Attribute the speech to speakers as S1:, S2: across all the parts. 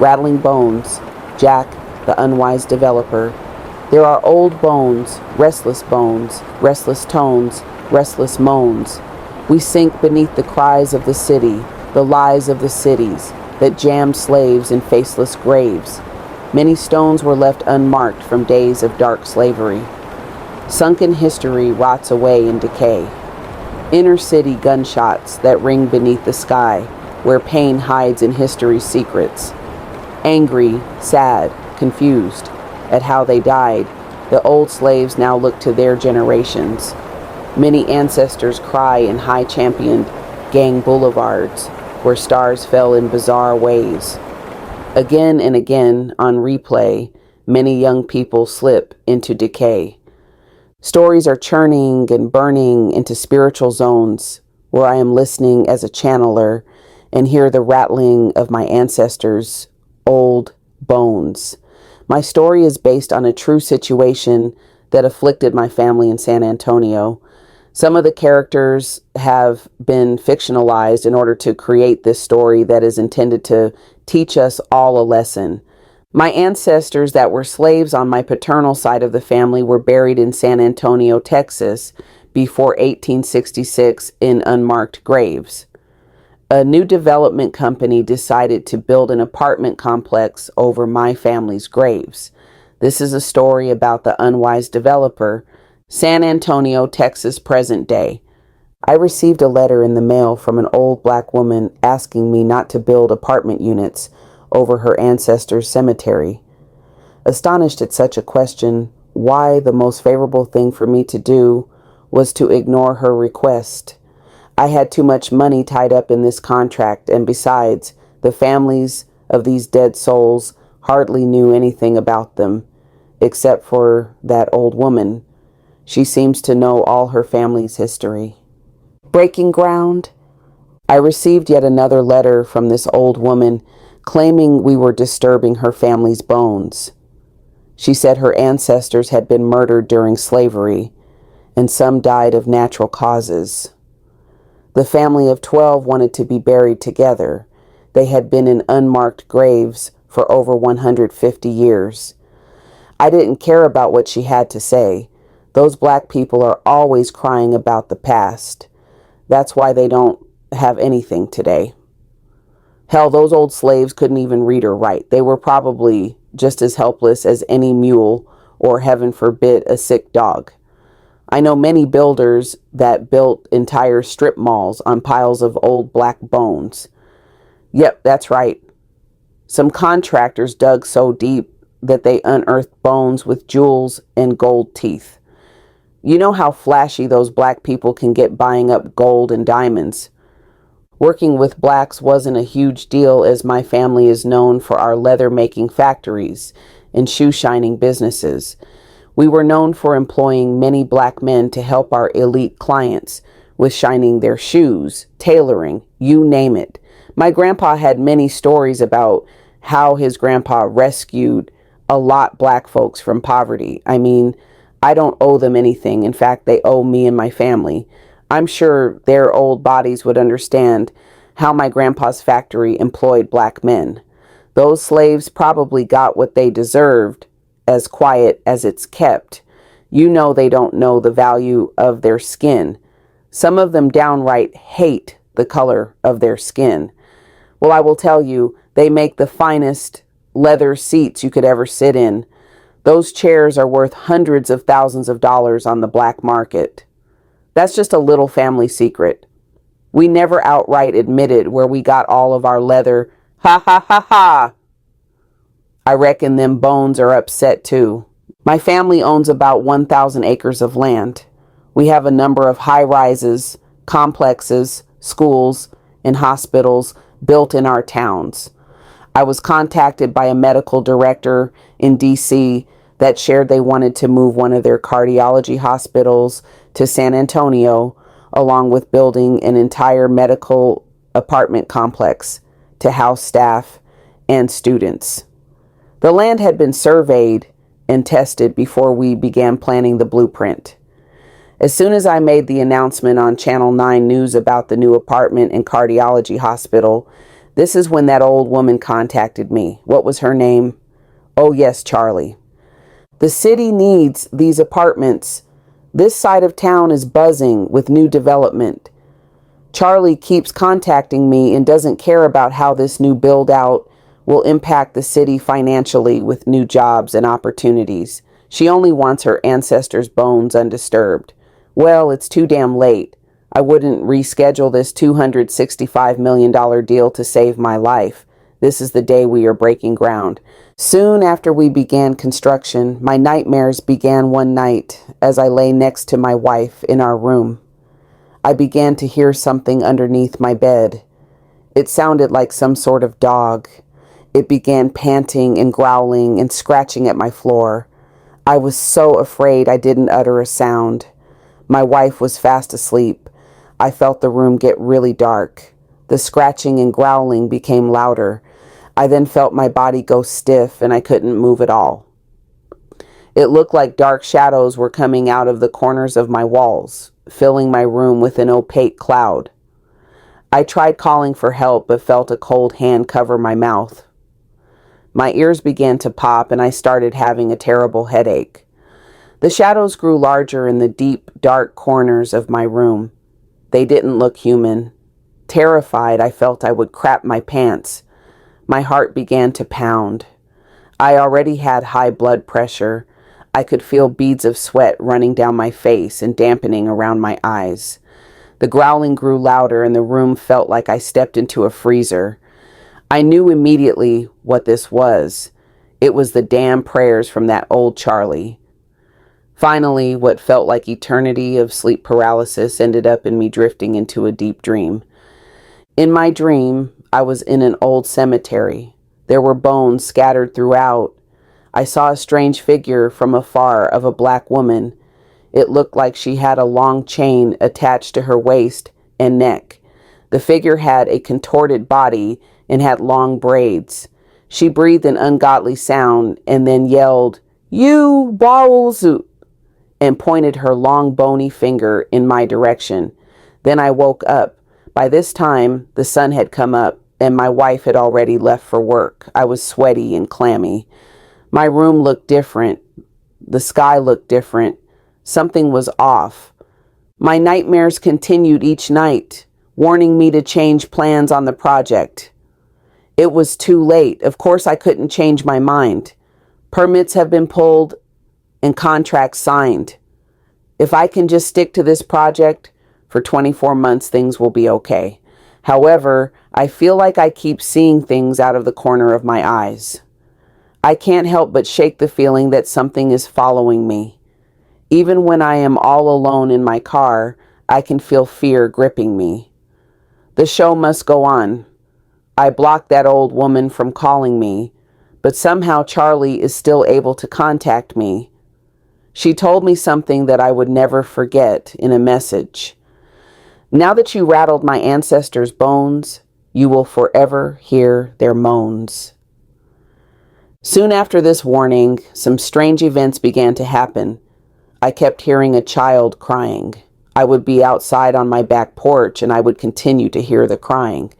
S1: Rattling bones, Jack, the unwise developer. There are old bones, restless tones, restless moans. We sink beneath the cries of the city, the lies of the cities that jammed slaves in faceless graves. Many stones were left unmarked from days of dark slavery. Sunken history rots away in decay. Inner city gunshots that ring beneath the sky, where pain hides in history's secrets. Angry, sad, confused at how they died, the old slaves now look to their generations. Many ancestors cry in high-championed gang boulevards, where stars fell in bizarre ways. Again and again, on replay, many young people slip into decay. Stories are churning and burning into spiritual zones, where I am listening as a channeler and hear the rattling of my ancestors' old bones. My story is based on a true situation that afflicted my family in San Antonio. Some of the characters have been fictionalized in order to create this story that is intended to teach us all a lesson. My ancestors that were slaves on my paternal side of the family were buried in San Antonio, Texas, before 1866 in unmarked graves. A new development company decided to build an apartment complex over my family's graves. This is a story about the unwise developer. San Antonio, Texas, present day. I received a letter in the mail from an old black woman asking me not to build apartment units over her ancestors' cemetery. Astonished at such a question, why the most favorable thing for me to do was to ignore her request. I had too much money tied up in this contract, and besides, the families of these dead souls hardly knew anything about them, except for that old woman. She seems to know all her family's history. Breaking ground. I received yet another letter from this old woman claiming we were disturbing her family's bones. She said her ancestors had been murdered during slavery, and some died of natural causes. The family of 12 wanted to be buried together. They had been in unmarked graves for over 150 years. I didn't care about what she had to say. Those black people are always crying about the past. That's why they don't have anything today. Hell, those old slaves couldn't even read or write. They were probably just as helpless as any mule or, heaven forbid, a sick dog. I know many builders that built entire strip malls on piles of old black bones. Yep, that's right. Some contractors dug so deep that they unearthed bones with jewels and gold teeth. You know how flashy those black people can get buying up gold and diamonds. Working with blacks wasn't a huge deal, as my family is known for our leather-making factories and shoe-shining businesses. We were known for employing many black men to help our elite clients with shining their shoes, tailoring, you name it. My grandpa had many stories about how his grandpa rescued a lot black folks from poverty. I mean, I don't owe them anything. In fact, they owe me and my family. I'm sure their old bodies would understand how my grandpa's factory employed black men. Those slaves probably got what they deserved, as quiet as it's kept. You know they don't know the value of their skin. Some of them downright hate the color of their skin. Well, I will tell you, they make the finest leather seats you could ever sit in. Those chairs are worth hundreds of thousands of dollars on the black market. That's just a little family secret. We never outright admitted where we got all of our leather. Ha ha ha ha! I reckon them bones are upset too. My family owns about 1,000 acres of land. We have a number of high-rises, complexes, schools, and hospitals built in our towns. I was contacted by a medical director in D.C. that shared they wanted to move one of their cardiology hospitals to San Antonio, along with building an entire medical apartment complex to house staff and students. The land had been surveyed and tested before we began planning the blueprint. As soon as I made the announcement on Channel 9 News about the new apartment and cardiology hospital, This is when that old woman contacted me. What was her name? Oh, yes, Charlie. The city needs these apartments. This side of town is buzzing with new development. Charlie keeps contacting me and doesn't care about how this new build out will impact the city financially with new jobs and opportunities. She only wants her ancestors' bones undisturbed. Well, it's too damn late. I wouldn't reschedule this $265 million deal to save my life. This is the day we are breaking ground. Soon after we began construction, my nightmares began one night as I lay next to my wife in our room. I began to hear something underneath my bed. It sounded like some sort of dog. It began panting and growling and scratching at my floor. I was so afraid I didn't utter a sound. My wife was fast asleep. I felt the room get really dark. The scratching and growling became louder. I then felt my body go stiff and I couldn't move at all. It looked like dark shadows were coming out of the corners of my walls, filling my room with an opaque cloud. I tried calling for help but felt a cold hand cover my mouth. My ears began to pop and I started having a terrible headache. The shadows grew larger in the deep, dark corners of my room. They didn't look human. Terrified, I felt I would crap my pants. My heart began to pound. I already had high blood pressure. I could feel beads of sweat running down my face and dampening around my eyes. The growling grew louder and the room felt like I stepped into a freezer. I knew immediately what this was. It was the damn prayers from that old Charlie. Finally, what felt like eternity of sleep paralysis ended up in me drifting into a deep dream. In my dream, I was in an old cemetery. There were bones scattered throughout. I saw a strange figure from afar of a black woman. It looked like she had a long chain attached to her waist and neck. The figure had a contorted body and had long braids. She breathed an ungodly sound and then yelled, "You balls!" and pointed her long bony finger in my direction. Then I woke up. By this time, the sun had come up and my wife had already left for work. I was sweaty and clammy. My room looked different. The sky looked different. Something was off. My nightmares continued each night, warning me to change plans on the project. It was too late. Of course, I couldn't change my mind. Permits have been pulled and contracts signed. If I can just stick to this project for 24 months, things will be okay. However, I feel like I keep seeing things out of the corner of my eyes. I can't help but shake the feeling that something is following me. Even when I am all alone in my car, I can feel fear gripping me. The show must go on. I blocked that old woman from calling me, but somehow Charlie is still able to contact me. She told me something that I would never forget in a message. Now that you rattled my ancestors' bones, you will forever hear their moans. Soon after this warning, some strange events began to happen. I kept hearing a child crying. I would be outside on my back porch and I would continue to hear the crying.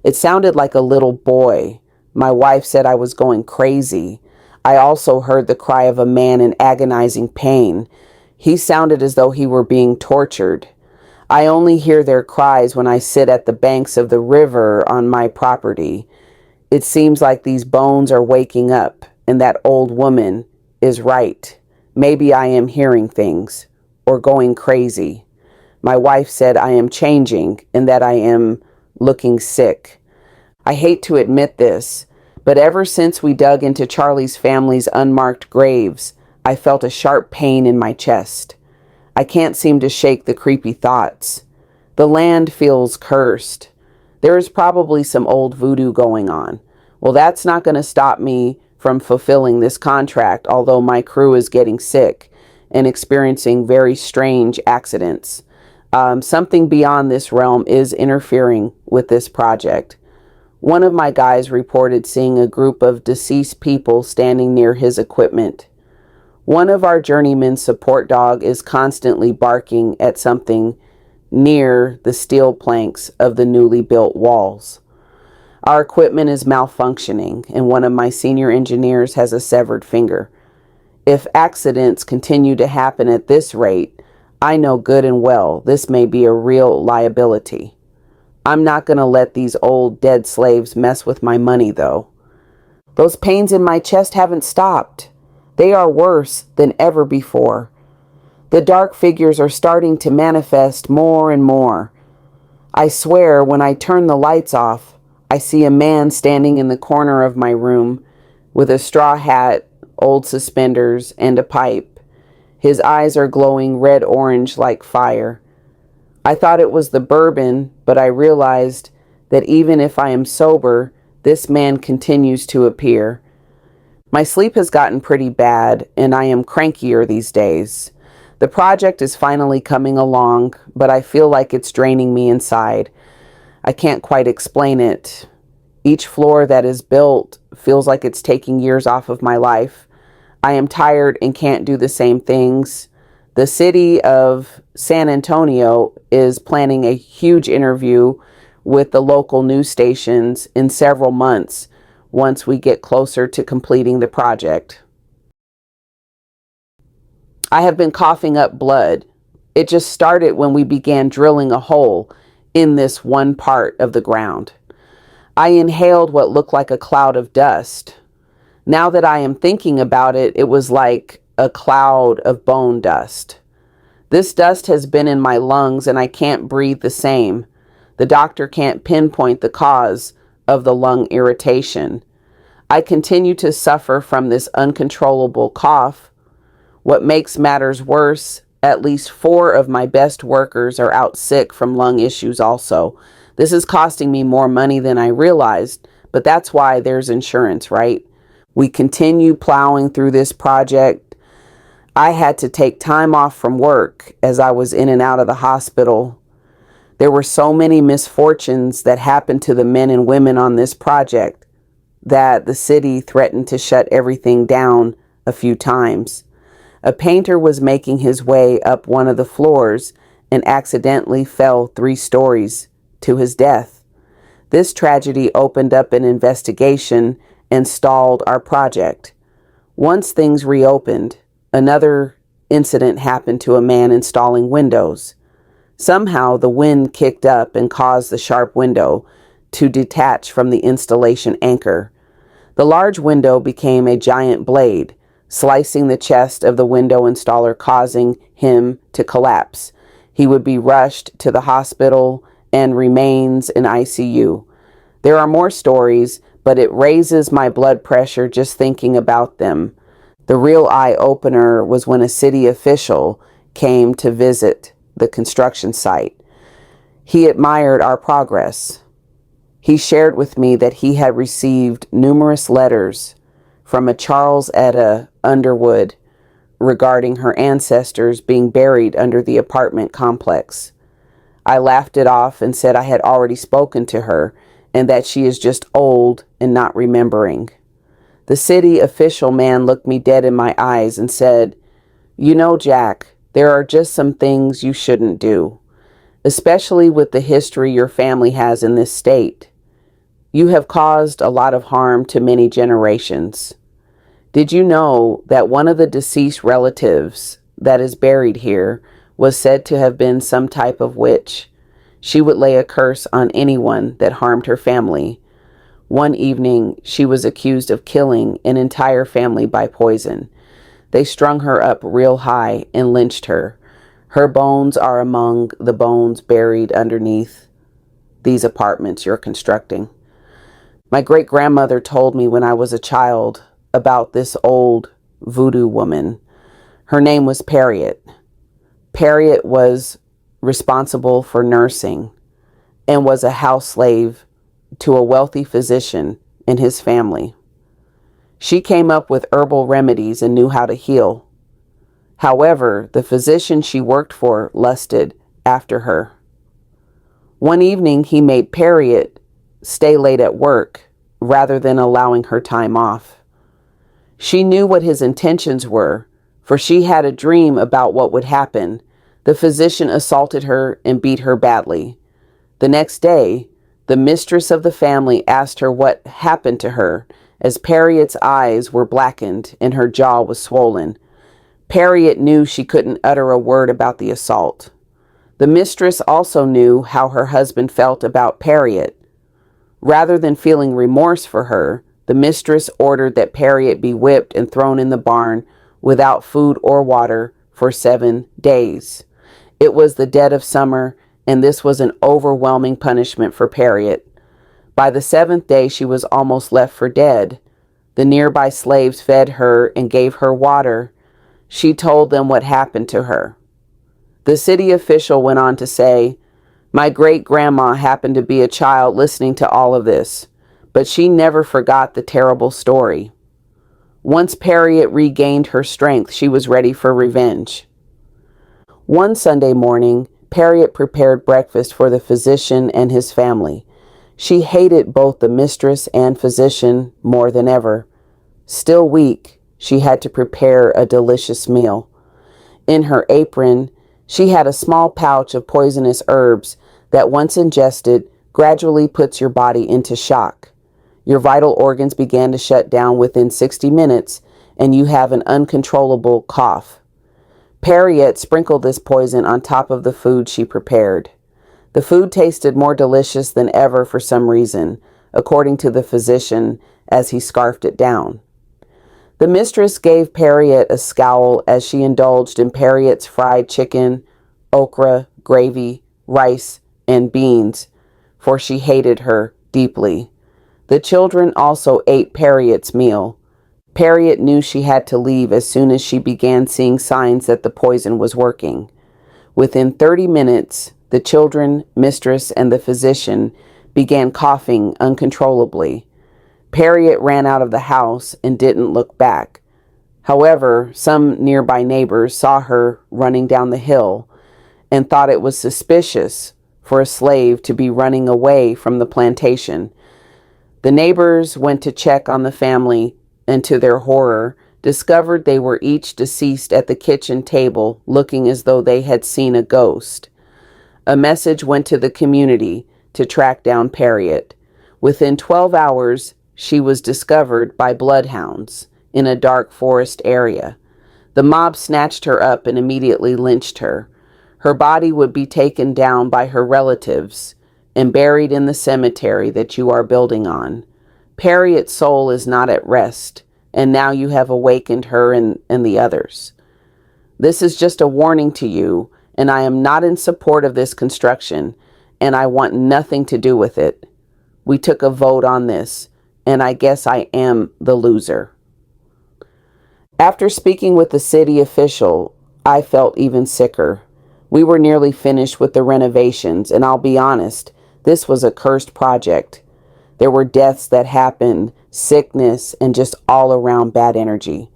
S1: It sounded like a little boy. My wife said I was going crazy. I also heard the cry of a man in agonizing pain. He sounded as though he were being tortured. I only hear their cries when I sit at the banks of the river on my property. It seems like these bones are waking up, and that old woman is right. Maybe I am hearing things, or going crazy. My wife said I am changing, and that I am looking sick. I hate to admit this, but ever since we dug into Charlie's family's unmarked graves, I felt a sharp pain in my chest. I can't seem to shake the creepy thoughts. The land feels cursed. There is probably some old voodoo going on. Well, that's not going to stop me from fulfilling this contract, although my crew is getting sick and experiencing very strange accidents. Something beyond this realm is interfering with this project. One of my guys reported seeing a group of deceased people standing near his equipment. One of our journeyman support dog is constantly barking at something near the steel planks of the newly built walls. Our equipment is malfunctioning, and one of my senior engineers has a severed finger. If accidents continue to happen at this rate, I know good and well this may be a real liability. I'm not going to let these old dead slaves mess with my money, though. Those pains in my chest haven't stopped. They are worse than ever before. The dark figures are starting to manifest more and more. I swear, when I turn the lights off, I see a man standing in the corner of my room with a straw hat, old suspenders, and a pipe. His eyes are glowing red-orange like fire. I thought it was the bourbon, but I realized that even if I am sober, this man continues to appear. My sleep has gotten pretty bad, and I am crankier these days. The project is finally coming along, but I feel like it's draining me inside. I can't quite explain it. Each floor that is built feels like it's taking years off of my life. I am tired and can't do the same things. The city of San Antonio is planning a huge interview with the local news stations in several months once we get closer to completing the project. I have been coughing up blood. It just started when we began drilling a hole in this one part of the ground. I inhaled what looked like a cloud of dust. Now that I am thinking about it, it was like a cloud of bone dust. This dust has been in my lungs and I can't breathe the same. The doctor can't pinpoint the cause of the lung irritation. I continue to suffer from this uncontrollable cough. What makes matters worse, at least 4 of my best workers are out sick from lung issues also. This is costing me more money than I realized, but that's why there's insurance, right? We continue plowing through this project. I had to take time off from work as I was in and out of the hospital. There were so many misfortunes that happened to the men and women on this project that the city threatened to shut everything down a few times. A painter was making his way up one of the floors and accidentally fell 3 stories to his death. This tragedy opened up an investigation and stalled our project. Once things reopened, another incident happened to a man installing windows. Somehow the wind kicked up and caused the sharp window to detach from the installation anchor. The large window became a giant blade, slicing the chest of the window installer, causing him to collapse. He would be rushed to the hospital and remains in ICU. There are more stories, but it raises my blood pressure just thinking about them. The real eye-opener was when a city official came to visit the construction site. He admired our progress. He shared with me that he had received numerous letters from a Charles Etta Underwood regarding her ancestors being buried under the apartment complex. I laughed it off and said I had already spoken to her and that she is just old and not remembering. The city official man looked me dead in my eyes and said, "You know, Jack, there are just some things you shouldn't do, especially with the history your family has in this state. You have caused a lot of harm to many generations. Did you know that one of the deceased relatives that is buried here was said to have been some type of witch? She would lay a curse on anyone that harmed her family. One evening, she was accused of killing an entire family by poison. They strung her up real high and lynched her. Her bones are among the bones buried underneath these apartments you're constructing." My great-grandmother told me when I was a child about this old voodoo woman. Her name was Harriet. Harriet was responsible for nursing and was a house slave to a wealthy physician and his family. She came up with herbal remedies and knew how to heal. However, the physician she worked for lusted after her. One evening, he made Harriet stay late at work rather than allowing her time off. She knew what his intentions were, for she had a dream about what would happen. The physician assaulted her and beat her badly. The next day, The mistress of the family asked her what happened to her, as Harriet's eyes were blackened and her jaw was swollen. Harriet knew she couldn't utter a word about the assault. The mistress also knew how her husband felt about Harriet. Rather than feeling remorse for her, the mistress ordered that Harriet be whipped and thrown in the barn without food or water for 7 days. It was the dead of summer, and this was an overwhelming punishment for Harriet. By the 7th day, she was almost left for dead. The nearby slaves fed her and gave her water. She told them what happened to her. The city official went on to say, "My great-grandma happened to be a child listening to all of this, but she never forgot the terrible story. Once Harriet regained her strength, she was ready for revenge." One Sunday morning, Harriet prepared breakfast for the physician and his family. She hated both the mistress and physician more than ever. Still weak, she had to prepare a delicious meal. In her apron, she had a small pouch of poisonous herbs that, once ingested, gradually puts your body into shock. Your vital organs began to shut down within 60 minutes, and you have an uncontrollable cough. Harriet sprinkled this poison on top of the food she prepared. The food tasted more delicious than ever for some reason, according to the physician, as he scarfed it down. The mistress gave Harriet a scowl as she indulged in Harriet's fried chicken, okra, gravy, rice, and beans, for she hated her deeply. The children also ate Harriet's meal. Harriet knew she had to leave as soon as she began seeing signs that the poison was working. Within 30 minutes, the children, mistress, and the physician began coughing uncontrollably. Harriet ran out of the house and didn't look back. However, some nearby neighbors saw her running down the hill and thought it was suspicious for a slave to be running away from the plantation. The neighbors went to check on the family and, to their horror, discovered they were each deceased at the kitchen table, looking as though they had seen a ghost. A message went to the community to track down Harriet. Within 12 hours, she was discovered by bloodhounds in a dark forest area. The mob snatched her up and immediately lynched her. Her body would be taken down by her relatives and buried in the cemetery that you are building on. Harriet's soul is not at rest, and now you have awakened her and the others. This is just a warning to you, and I am not in support of this construction, and I want nothing to do with it. We took a vote on this, and I guess I am the loser." After speaking with the city official, I felt even sicker. We were nearly finished with the renovations, and I'll be honest, this was a cursed project. There were deaths that happened, sickness, and just all around bad energy.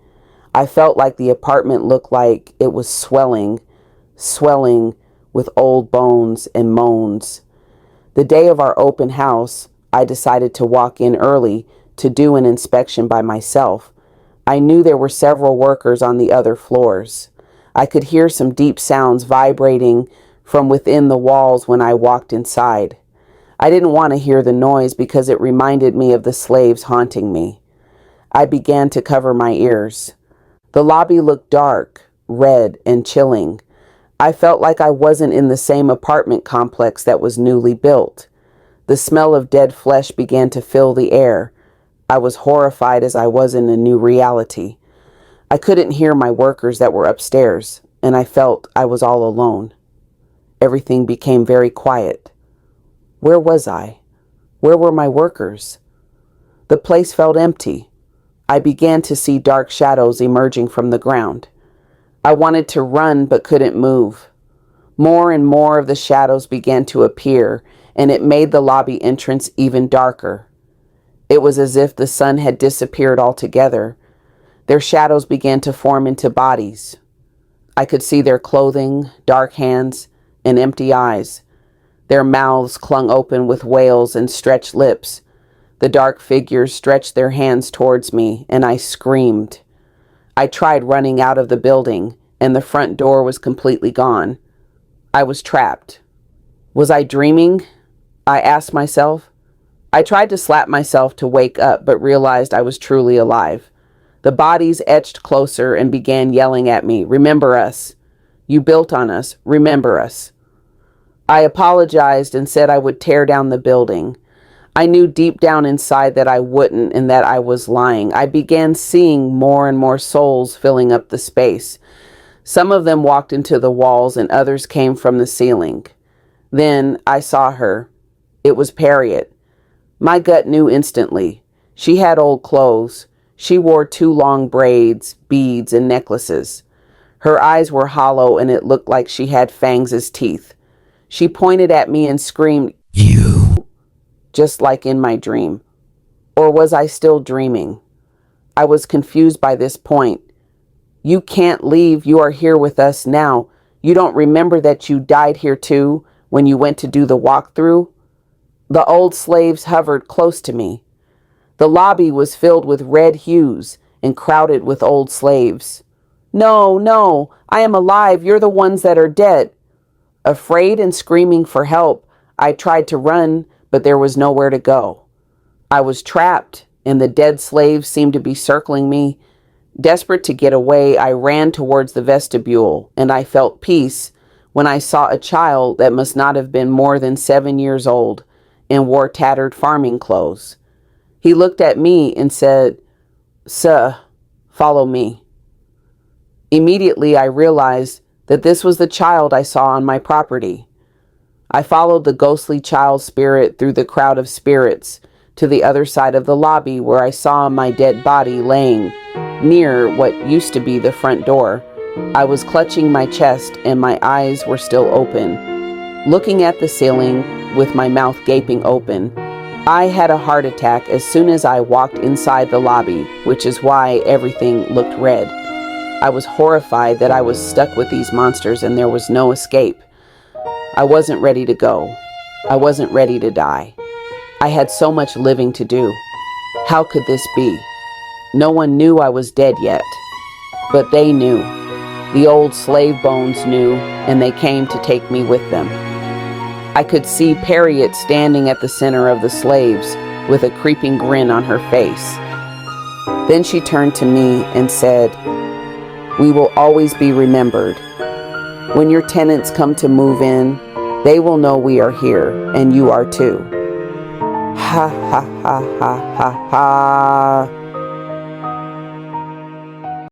S1: I felt like the apartment looked like it was swelling with old bones and moans. The day of our open house, I decided to walk in early to do an inspection by myself. I knew there were several workers on the other floors. I could hear some deep sounds vibrating from within the walls when I walked inside. I didn't want to hear the noise because it reminded me of the slaves haunting me. I began to cover my ears. The lobby looked dark, red, and chilling. I felt like I wasn't in the same apartment complex that was newly built. The smell of dead flesh began to fill the air. I was horrified as I was in a new reality. I couldn't hear my workers that were upstairs, and I felt I was all alone. Everything became very quiet. Where was I? Where were my workers? The place felt empty. I began to see dark shadows emerging from the ground. I wanted to run but couldn't move. More and more of the shadows began to appear, and it made the lobby entrance even darker. It was as if the sun had disappeared altogether. Their shadows began to form into bodies. I could see their clothing, dark hands, and empty eyes. Their mouths clung open with wails and stretched lips. The dark figures stretched their hands towards me, and I screamed. I tried running out of the building, and the front door was completely gone. I was trapped. Was I dreaming? I asked myself. I tried to slap myself to wake up, but realized I was truly alive. The bodies edged closer and began yelling at me, "Remember us. You built on us. Remember us." I apologized and said I would tear down the building. I knew deep down inside that I wouldn't and that I was lying. I began seeing more and more souls filling up the space. Some of them walked into the walls and others came from the ceiling. Then I saw her. It was Harriet. My gut knew instantly. She had old clothes. She wore 2 long braids, beads, and necklaces. Her eyes were hollow and it looked like she had fangs as teeth. She pointed at me and screamed, "You!" just like in my dream. Or was I still dreaming? I was confused by this point. "You can't leave. You are here with us now. You don't remember that you died here too when you went to do the walkthrough?" The old slaves hovered close to me. The lobby was filled with red hues and crowded with old slaves. "No, no, I am alive. You're the ones that are dead." Afraid and screaming for help, I tried to run, but there was nowhere to go. I was trapped, and the dead slaves seemed to be circling me. Desperate to get away, I ran towards the vestibule, and I felt peace when I saw a child that must not have been more than 7 years old and wore tattered farming clothes. He looked at me and said, "Sir, follow me." Immediately, I realized that this was the child I saw on my property. I followed the ghostly child spirit through the crowd of spirits to the other side of the lobby where I saw my dead body laying near what used to be the front door. I was clutching my chest and my eyes were still open, looking at the ceiling with my mouth gaping open. I had a heart attack as soon as I walked inside the lobby, which is why everything looked red. I was horrified that I was stuck with these monsters and there was no escape. I wasn't ready to go. I wasn't ready to die. I had so much living to do. How could this be? No one knew I was dead yet, but they knew. The old slave bones knew, and they came to take me with them. I could see Harriet standing at the center of the slaves with a creeping grin on her face. Then she turned to me and said, "We will always be remembered. When your tenants come to move in, they will know we are here, and you are too." Ha ha ha ha ha ha.